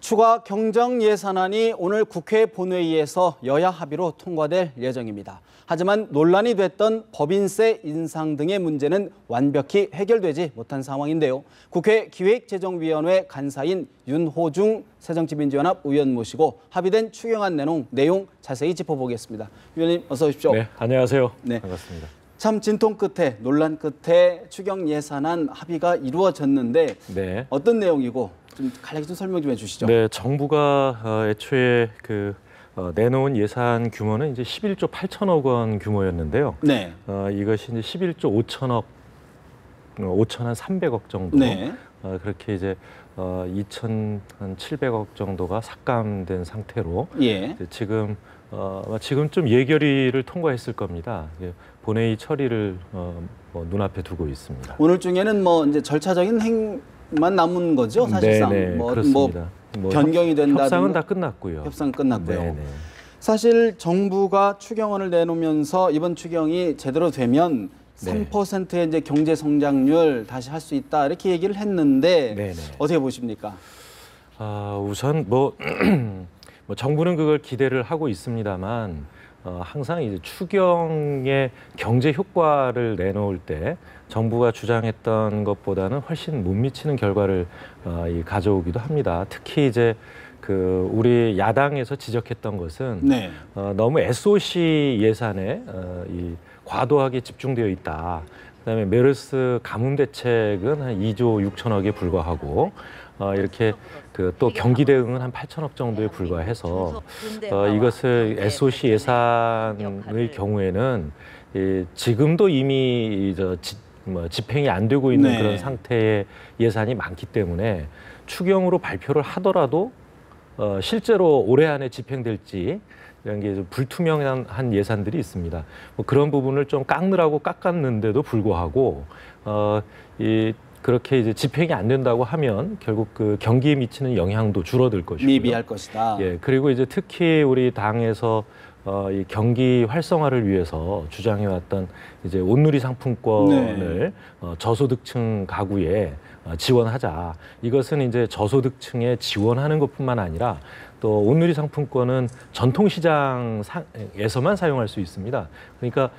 추가 경정 예산안이 오늘 국회 본회의에서 여야 합의로 통과될 예정입니다. 하지만 논란이 됐던 법인세 인상 등의 문제는 완벽히 해결되지 못한 상황인데요. 국회 기획재정위원회 간사인 윤호중 새정치민주연합 의원 모시고 합의된 추경안 내용 자세히 짚어보겠습니다. 위원님 어서 오십시오. 네, 안녕하세요. 네. 반갑습니다. 참 진통 끝에 논란 끝에 추경 예산안 합의가 이루어졌는데 네. 어떤 내용이고 좀 간략히 좀 설명 좀 해주시죠. 네, 정부가 애초에 내놓은 예산 규모는 이제 11조 8천억 원 규모였는데요. 네. 이것이 이제 11조 5천한 300억 정도. 네. 그렇게 이제 2,700억 정도가 삭감된 상태로. 예. 지금 좀 예결위를 통과했을 겁니다. 본회의 처리를 눈앞에 두고 있습니다. 오늘 중에는 이제 절차적인 행만 남은 거죠, 사실상. 네, 그렇습니다. 변경이 된다든가. 협상은 다 끝났고요. 협상 끝났고요. 네네. 사실 정부가 추경안을 내놓으면서 이번 추경이 제대로 되면 3%의 이제 경제 성장률 다시 할 수 있다 이렇게 얘기를 했는데 네네. 어떻게 보십니까? 우선 정부는 그걸 기대를 하고 있습니다만 항상 이제 추경의 경제 효과를 내놓을 때 정부가 주장했던 것보다는 훨씬 못 미치는 결과를 가져오기도 합니다. 특히 이제 우리 야당에서 지적했던 것은 너무 SOC 예산에 과도하게 집중되어 있다. 그다음에 메르스 가뭄 대책은 한 2조 6천억에 불과하고 이렇게 또 경기 대응은 한 8천억 정도에 불과해서 이것을 SOC 예산의 경우에는 지금도 이미 집행이 안 되고 있는 그런 상태의 예산이 많기 때문에 추경으로 발표를 하더라도 실제로 올해 안에 집행될지 이런 게 좀 불투명한 예산들이 있습니다. 그런 부분을 좀 깎느라고 깎았는데도 불구하고 그렇게 이제 집행이 안 된다고 하면 결국 경기에 미치는 영향도 줄어들 것이고요. 미비할 것이다. 예, 그리고 이제 특히 우리 당에서 이 경기 활성화를 위해서 주장해왔던 이제 온누리 상품권을 저소득층 가구에 지원하자. 이것은 이제 저소득층에 지원하는 것뿐만 아니라 또 온누리 상품권은 전통시장에서만 사용할 수 있습니다. 그러니까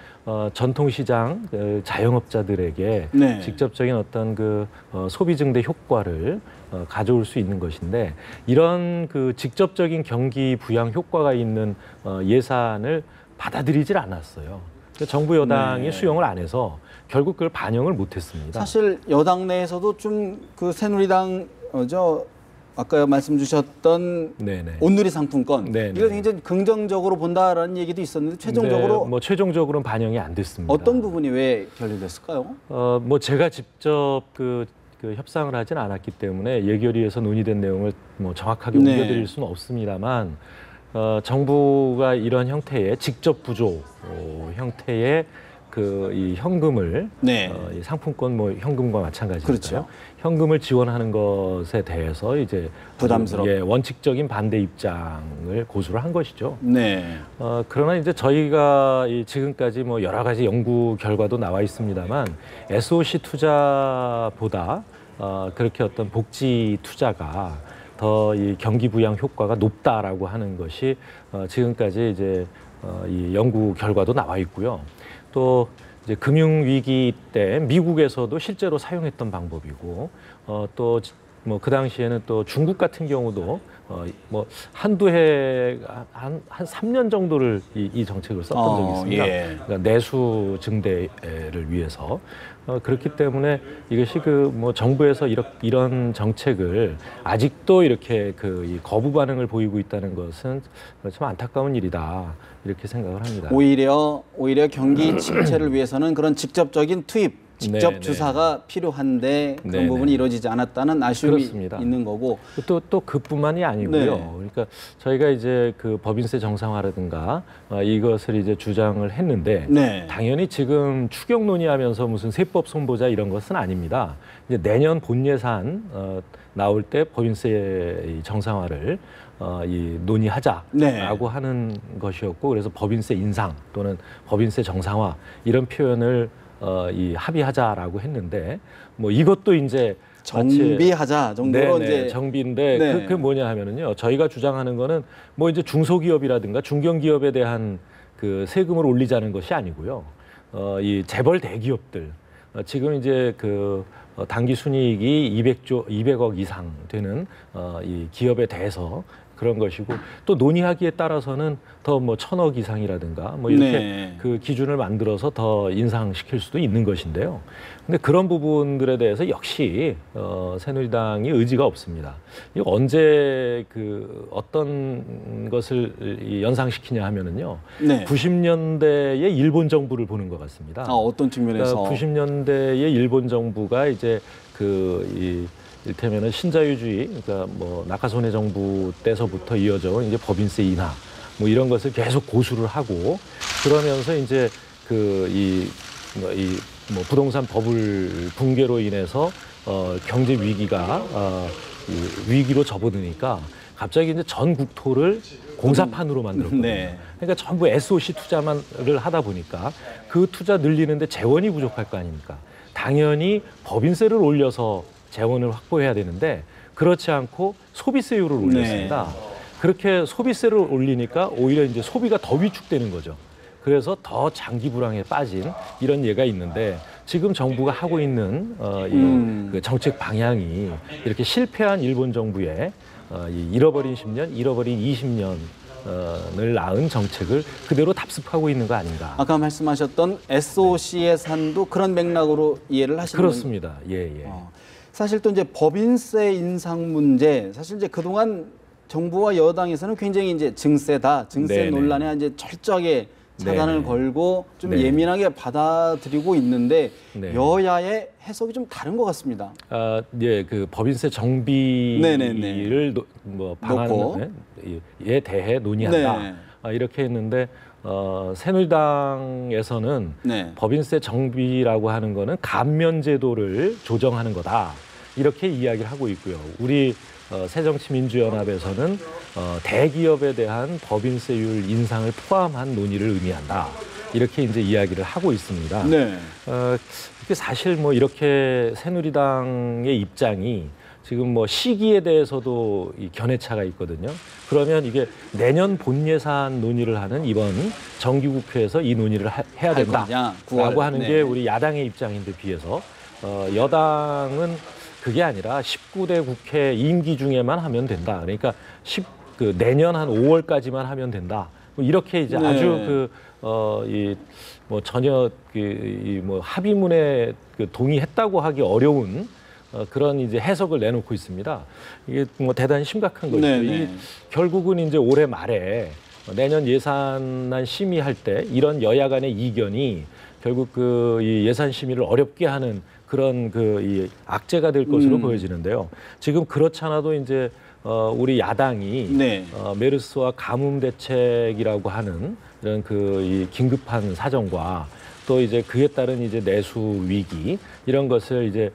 전통시장 자영업자들에게 직접적인 어떤 소비 증대 효과를 가져올 수 있는 것인데 이런 직접적인 경기 부양 효과가 있는 예산을 받아들이질 않았어요. 정부 여당이 수용을 안 해서 결국 그걸 반영을 못했습니다. 사실 여당 내에서도 좀 새누리당 아까 말씀 주셨던 온누리 상품권 이걸 굉장히 긍정적으로 본다라는 얘기도 있었는데 최종적으로 최종적으로는 반영이 안 됐습니다. 어떤 부분이 왜 결렬됐을까요? 제가 직접 협상을 하진 않았기 때문에 예결위에서 논의된 내용을 정확하게 옮겨드릴 수는 없습니다만 정부가 이런 형태의 직접 부조 형태의 이 현금을 이 상품권 현금과 마찬가지니까요. 그렇죠. 현금을 지원하는 것에 대해서 이제 부담스럽게 원칙적인 반대 입장을 고수를 한 것이죠. 그러나 이제 저희가 지금까지 여러 가지 연구 결과도 나와 있습니다만 SOC 투자보다 그렇게 어떤 복지 투자가 더 이 경기 부양 효과가 높다라고 하는 것이 지금까지 이제 이 연구 결과도 나와 있고요. 또 이제 금융 위기 때 미국에서도 실제로 사용했던 방법이고 또 그 당시에는 또 중국 같은 경우도 한두 해 한 3년 정도를 이 정책을 썼던 적이 있습니다. 그러니까 내수 증대를 위해서 그렇기 때문에 이것이 정부에서 이런 정책을 아직도 이렇게 이 거부 반응을 보이고 있다는 것은 참 안타까운 일이다 이렇게 생각을 합니다. 오히려 경기 침체를 위해서는 그런 직접적인 투입, 직접 주사가 필요한데 그런 부분이 이루어지지 않았다는 아쉬움이 있는 거고 또 그뿐만이 아니고요. 그러니까 저희가 이제 법인세 정상화라든가 이것을 이제 주장을 했는데 당연히 지금 추경 논의하면서 무슨 세법 손보자 이런 것은 아닙니다. 이제 내년 본 예산 나올 때 법인세 정상화를 논의하자라고 하는 것이었고 그래서 법인세 인상 또는 법인세 정상화 이런 표현을 합의하자라고 했는데 이것도 이제 정비하자 정도로 네네, 이제 정비인데 네. 그게 뭐냐 하면은요. 저희가 주장하는 거는 뭐 이제 중소기업이라든가 중견기업에 대한 그 세금을 올리자는 것이 아니고요. 이 재벌 대기업들 지금 이제 그 당기 순이익이 200억 이상 되는 이 기업에 대해서 그런 것이고 또 논의하기에 따라서는 더 뭐 1,000억 이상이라든가 뭐 이렇게 네. 그 기준을 만들어서 더 인상시킬 수도 있는 것인데요. 근데 그런 부분들에 대해서 역시 새누리당이 의지가 없습니다. 이 언제 그 어떤 것을 연상시키냐 하면은요. 네. 90년대의 일본 정부를 보는 것 같습니다. 어떤 측면에서? 그러니까 90년대의 일본 정부가 이제 그 이를테면은 신자유주의, 그러니까 뭐 나카소네 정부 때서부터 이어져 온 이제 법인세 인하, 뭐 이런 것을 계속 고수를 하고 그러면서 이제 뭐 부동산 버블 붕괴로 인해서 경제 위기가 위기로 접어드니까 갑자기 이제 전 국토를 공사판으로 만들었거든요. 네. 그러니까 전부 SOC 투자만을 하다 보니까 그 투자 늘리는데 재원이 부족할 거 아닙니까? 당연히 법인세를 올려서 재원을 확보해야 되는데 그렇지 않고 소비세율을 올렸습니다. 그렇게 소비세를 올리니까 오히려 이제 소비가 더 위축되는 거죠. 그래서 더 장기 불황에 빠진 이런 예가 있는데 지금 정부가 하고 있는 그 정책 방향이 이렇게 실패한 일본 정부의 잃어버린 10년, 잃어버린 20년을 낳은 정책을 그대로 답습하고 있는 거 아닌가. 아까 말씀하셨던 SOC 예산도 그런 맥락으로 이해를 하시는 그렇습니다. 예. 사실 또 이제 법인세 인상 문제, 사실 이제 그동안 정부와 여당에서는 굉장히 이제 증세다, 증세 네네. 논란에 이제 철저하게 차단을 네네. 걸고 좀 네. 예민하게 받아들이고 있는데 네. 여야의 해석이 좀 다른 것 같습니다. 그 법인세 네네네. 정비를 놓고. 방안에 대해 논의한다. 네. 이렇게 했는데 새누리당에서는 네. 법인세 정비라고 하는 거는 감면제도를 조정하는 거다. 이렇게 이야기를 하고 있고요. 우리 새정치민주연합에서는 대기업에 대한 법인세율 인상을 포함한 논의를 의미한다. 이렇게 이제 이야기를 하고 있습니다. 네. 이게 사실 뭐 이렇게 새누리당의 입장이 지금 뭐 시기에 대해서도 이 견해차가 있거든요. 그러면 이게 내년 본 예산 논의를 하는 이번 정기국회에서 이 논의를 해야 된다라고 하는 게 우리 야당의 입장인데 비해서 여당은 그게 아니라 19대 국회 임기 중에만 하면 된다. 그러니까 내년 한 5월까지만 하면 된다. 뭐 이렇게 이제 아주 뭐 전혀 뭐 합의문에 동의했다고 하기 어려운 그런 이제 해석을 내놓고 있습니다. 이게 뭐 대단히 심각한 것이죠. 이게 결국은 이제 올해 말에 내년 예산안 심의할 때 이런 여야 간의 이견이 결국 이 예산 심의를 어렵게 하는 그런 이 악재가 될 것으로 보여지는데요. 지금 그렇지 않아도 이제 우리 야당이 메르스와 가뭄 대책이라고 하는 이런 이 긴급한 사정과 또 이제 그에 따른 이제 내수 위기 이런 것을 이제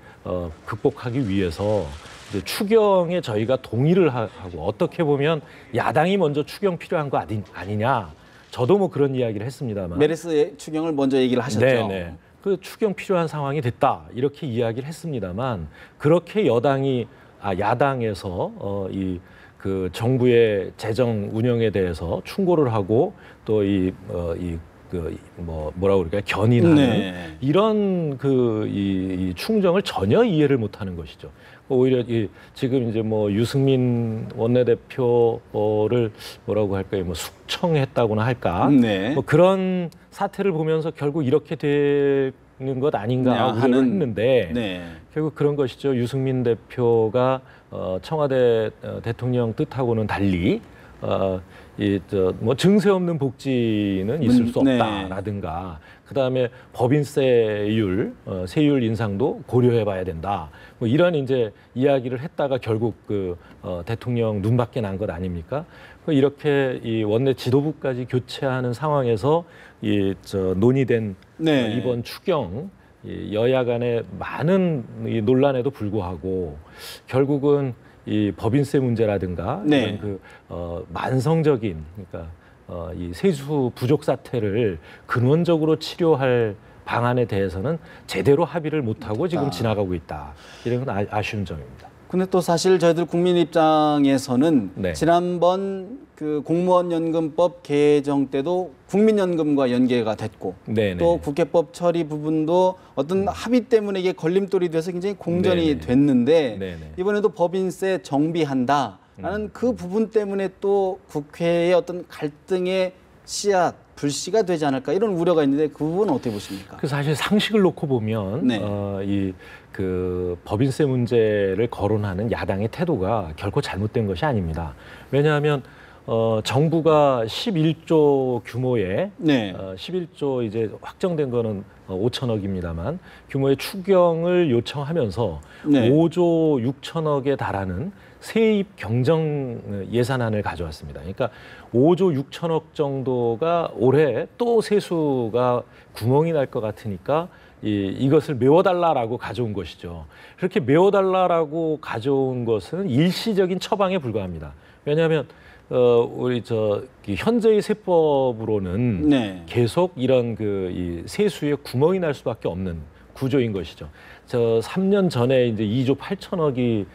극복하기 위해서 이제 추경에 저희가 동의를 하고 어떻게 보면 야당이 먼저 추경 필요한 거 아니냐. 저도 뭐 그런 이야기를 했습니다만. 메르스의 추경을 먼저 얘기를 하셨죠. 네네. 그 추경 필요한 상황이 됐다. 이렇게 이야기를 했습니다만 그렇게 야당에서 그 정부의 재정 운영에 대해서 충고를 하고 또 뭐라고 그럴까요? 견인하는 이런 이 충정을 전혀 이해를 못하는 것이죠. 오히려 지금 이제 뭐 유승민 원내대표를 뭐라고 할까요? 뭐 숙청했다고나 할까? 뭐 그런 사태를 보면서 결국 이렇게 되는 것 아닌가 우려를 했는데 결국 그런 것이죠. 유승민 대표가 청와대 대통령 뜻하고는 달리 뭐 증세 없는 복지는 있을 수 없다라든가 그다음에 법인세율 세율 인상도 고려해봐야 된다. 뭐 이런 이제 이야기를 했다가 결국 대통령 눈밖에 난 것 아닙니까? 이렇게 이 원내 지도부까지 교체하는 상황에서 논의된 이번 추경 여야 간의 많은 이 논란에도 불구하고 결국은 이 법인세 문제라든가 이런 만성적인 그러니까 이 세수 부족 사태를 근원적으로 치료할 방안에 대해서는 제대로 합의를 못하고 지금 지나가고 있다. 이런 건 아쉬운 점입니다. 근데 또 사실 저희들 국민 입장에서는 네. 지난번 그 공무원연금법 개정 때도 국민연금과 연계가 됐고 네네. 또 국회법 처리 부분도 어떤 합의 때문에 이게 걸림돌이 돼서 굉장히 공전이 네네. 됐는데 네네. 이번에도 법인세 정비한다라는 그 부분 때문에 또 국회의 어떤 갈등의 씨앗, 불씨가 되지 않을까 이런 우려가 있는데 그 부분은 어떻게 보십니까? 그 사실 상식을 놓고 보면 네. 이 그 법인세 문제를 거론하는 야당의 태도가 결코 잘못된 것이 아닙니다. 왜냐하면 정부가 11조 규모의 네. 11조 이제 확정된 거는 5천억입니다만 규모의 추경을 요청하면서 네. 5조 6천억에 달하는 세입 경정 예산안을 가져왔습니다. 그러니까 5조 6천억 정도가 올해 또 세수가 구멍이 날 것 같으니까 이것을 메워달라라고 가져온 것이죠. 그렇게 메워달라라고 가져온 것은 일시적인 처방에 불과합니다. 왜냐하면 우리 현재의 세법으로는 네. 계속 이런 이 세수에 구멍이 날 수밖에 없는 구조인 것이죠. 3년 전에 이제 2조 8천억이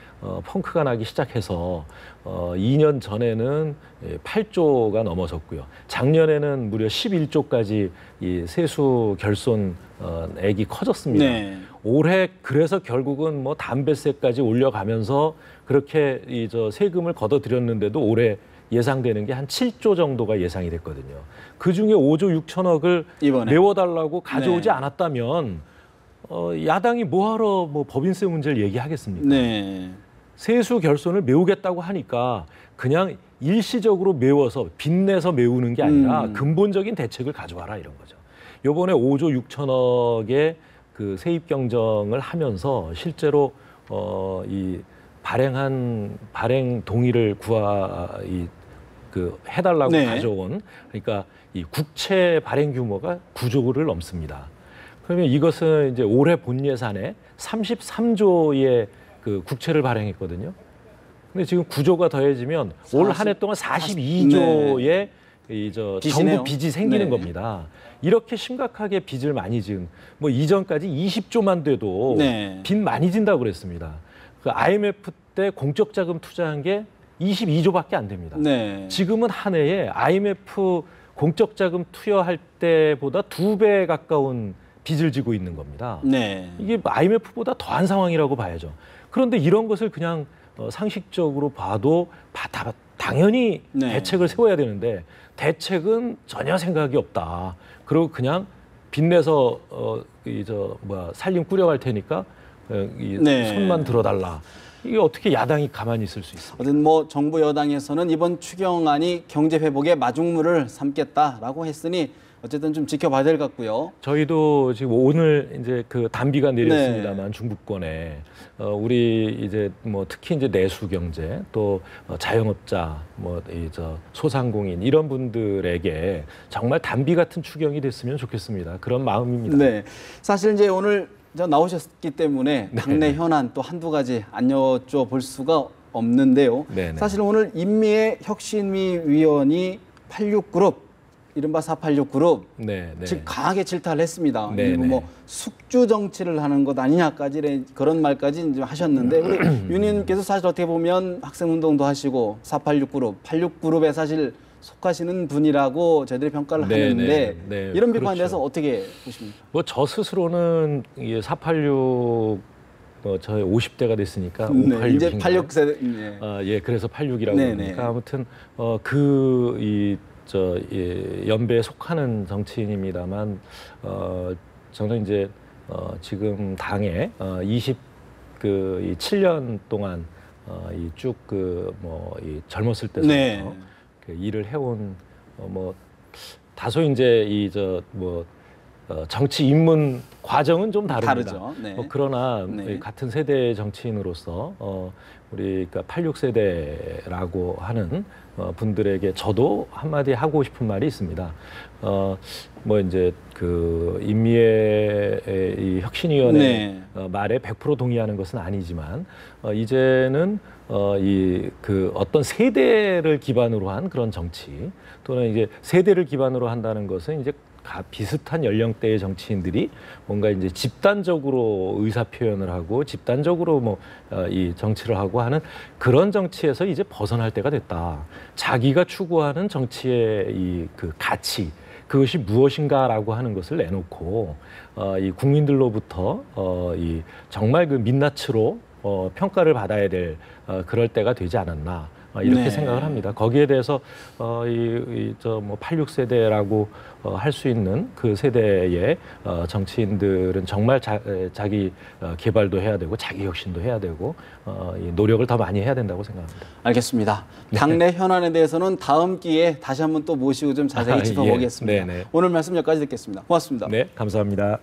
펑크가 나기 시작해서 2년 전에는 8조가 넘어섰고요. 작년에는 무려 11조까지 이 세수 결손액이 커졌습니다. 네. 올해 그래서 결국은 뭐 담배세까지 올려가면서 그렇게 세금을 걷어들였는데도 올해 예상되는 게 한 7조 정도가 예상이 됐거든요. 그중에 5조 6천억을 이번에. 메워달라고 가져오지 네. 않았다면 야당이 뭐하러 법인세 문제를 얘기하겠습니까? 네. 세수 결손을 메우겠다고 하니까 그냥 일시적으로 메워서 빚내서 메우는 게 아니라 근본적인 대책을 가져와라 이런 거죠. 이번에 5조 6천억의 그 세입 경정을 하면서 실제로 이 발행 동의를 해달라고 네. 가져온 그러니까 이 국채 발행 규모가 9조를 넘습니다. 그러면 이것은 이제 올해 본 예산에 33조의 그 국채를 발행했거든요. 근데 지금 9조가 더해지면 올 한 해 동안 42조의 빚이네요. 정부 빚이 생기는 네. 겁니다. 이렇게 심각하게 빚을 많이 지은 뭐 이전까지 20조만 돼도 네. 빚 많이 진다고 그랬습니다. 그 IMF 때 공적 자금 투자한 게 22조밖에 안 됩니다. 네. 지금은 한 해에 IMF 공적 자금 투여할 때보다 2배 가까운 빚을 지고 있는 겁니다. 네. 이게 IMF보다 더한 상황이라고 봐야죠. 그런데 이런 것을 그냥 상식적으로 봐도 당연히 네. 대책을 세워야 되는데 대책은 전혀 생각이 없다. 그리고 그냥 빚내서 살림 꾸려갈 테니까 네. 손만 들어달라. 이게 어떻게 야당이 가만히 있을 수 있습니까? 어쨌든 뭐 정부 여당에서는 이번 추경안이 경제 회복의 마중물을 삼겠다라고 했으니 어쨌든 좀 지켜봐야 될 것 같고요. 저희도 지금 오늘 이제 그 단비가 내렸습니다만 중부권에 우리 이제 뭐 특히 이제 내수 경제 또 자영업자 소상공인 이런 분들에게 정말 단비 같은 추경이 됐으면 좋겠습니다. 그런 마음입니다. 네. 사실 이제 오늘 나오셨기 때문에 당내 현안 또 한두 가지 안 여쭤볼 수가 없는데요. 네네. 사실 오늘 인미애 혁신위원이 86그룹 이른바 486그룹 즉 강하게 질타를 했습니다. 그리고 뭐 숙주 정치를 하는 것 아니냐까지 그런 말까지 이제 하셨는데 우리 윤 의원님께서 사실 어떻게 보면 학생운동도 하시고 486그룹, 86그룹에 사실 속하시는 분이라고 저희들이 평가를 하는데 이런 비판에 대해서 어떻게 보십니까? 뭐 저 스스로는 486 저희 50대가 됐으니까 네, 이제 86세대. 네. 그래서 86이라고 그러니까 아무튼 연배에 속하는 정치인입니다만 저는 이제 지금 당에 27년 동안 쭉 젊었을 때부터 그 일을 해온 다소 이제 정치 입문 과정은 좀 다릅니다. 다르죠. 네. 그러나 같은 세대 정치인으로서 우리 86세대라고 하는 분들에게 저도 한마디 하고 싶은 말이 있습니다. 이제 그 인미애 이 혁신위원회 말에 100% 동의하는 것은 아니지만 이제는 어떤 세대를 기반으로 한 그런 정치 또는 이제 세대를 기반으로 한다는 것은 이제 비슷한 연령대의 정치인들이 뭔가 이제 집단적으로 의사 표현을 하고 집단적으로 이 정치를 하고 하는 그런 정치에서 이제 벗어날 때가 됐다. 자기가 추구하는 정치의 이 그 가치 그것이 무엇인가라고 하는 것을 내놓고 이 국민들로부터 이 정말 그 민낯으로 평가를 받아야 될 그럴 때가 되지 않았나. 이렇게 네. 생각을 합니다. 거기에 대해서 86세대라고 할 수 있는 그 세대의 정치인들은 정말 자기 개발도 해야 되고 자기 혁신도 해야 되고 이 노력을 더 많이 해야 된다고 생각합니다. 알겠습니다. 당내 현안에 대해서는 다음 기회에 다시 한번 또 모시고 좀 자세히 짚어보겠습니다. 예. 네네. 오늘 말씀 여기까지 듣겠습니다. 고맙습니다. 네, 감사합니다.